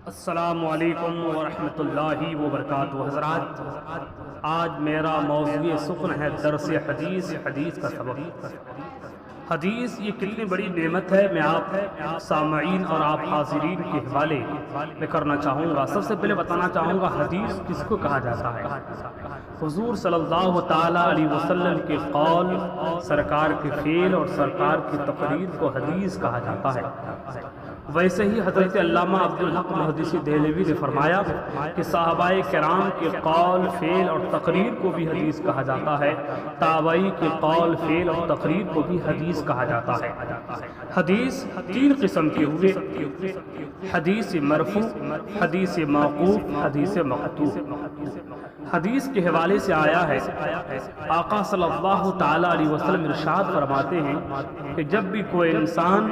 السلام علیکم ورحمۃ اللہ وبرکاتہ۔ حضرات، آج میرا موضوع سخن ہے درس حدیث کا سبب۔ حدیث یہ کتنی بڑی نعمت ہے، میں آپ سامعین اور آپ حاضرین کے حوالے میں کرنا چاہوں گا۔ سب سے پہلے بتانا چاہوں گا حدیث کس کو کہا جاتا ہے۔ حضور صلی اللہ تعالیٰ علیہ وسلم کے قول، سرکار کے فعل اور سرکار کی تقریر کو حدیث کہا جاتا ہے۔ ویسے ہی حضرت علامہ عبدالحق محدثی دہلوی نے فرمایا کہ صحابہ کرام کے قول، فعل اور تقریر کو بھی حدیث کہا جاتا ہے، تابعی کے قول، فعل اور تقریر کو بھی حدیث کہا جاتا ہے۔ حدیث تین قسم کے ہوئے: حدیث مرفوع، حدیث موقوف، حدیث مقطوع۔ حدیث کے حوالے سے آیا ہے، آقا صلی اللہ تعالیٰ علیہ وسلم ارشاد فرماتے ہیں کہ جب بھی کوئی انسان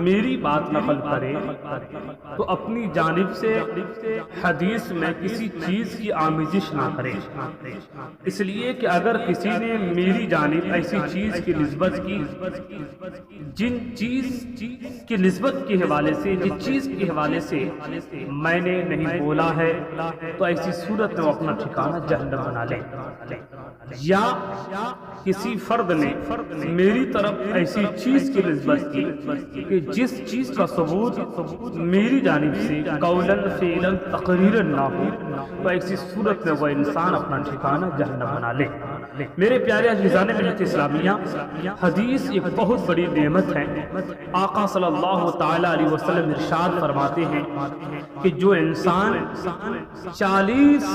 میری بات نقل کرے تو اپنی جانب سے حدیث میں کسی چیز کی آمیزش نہ کرے، اس لیے کہ اگر کسی نے میری جانب ایسی چیز کی نسبت کی جن چیز کی نسبت کے حوالے سے، جس چیز کے حوالے سے میں نے نہیں بولا ہے، تو ایسی صورت میں وہ اپنا ٹھکانہ جہنم بنا لے۔ یا کسی فرد نے میری طرف ایسی چیز کی نسبت کی کہ جس چیز کا ثبوت میری جانب سے قولاً فعلاً تقریراً نہ ہو، تو ایسی صورت میں وہ انسان اپنا ٹھکانہ جہنم بنا لے۔ میرے پیارے عزیزان ملت اسلامیہ، حدیث ایک بہت بڑی نعمت ہے۔ آقا صلی اللہ تعالیٰ علیہ وسلم ارشاد فرماتے ہیں کہ جو انسان 40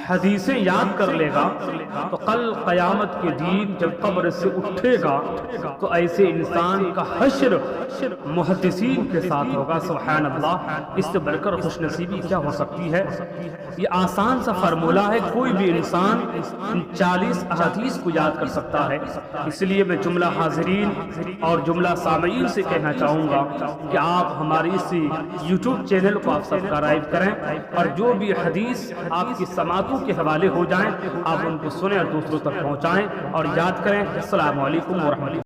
حدیثیں یاد کر لے گا تو کل قیامت کے دن جب قبر سے اٹھے گا تو ایسے انسان کا حشر محدثین کے ساتھ ہوگا۔ سبحان اللہ، اس سے بڑھ کر خوش نصیبی کیا ہو سکتی ہے؟ یہ آسان سا فارمولہ ہے، کوئی بھی انسان 40 احادیث کو یاد کر سکتا ہے۔ اس لیے میں جملہ حاضرین اور جملہ سامعین سے کہنا چاہوں گا کہ آپ ہماری اس یوٹیوب چینل کو آپ سبسکرائب کریں، اور جو بھی حدیث آپ کی سماعتوں کے حوالے ہو جائیں آپ ان کو سنیں اور دوسروں تک پہنچائیں اور یاد کریں۔ السلام علیکم ورحمۃ اللہ۔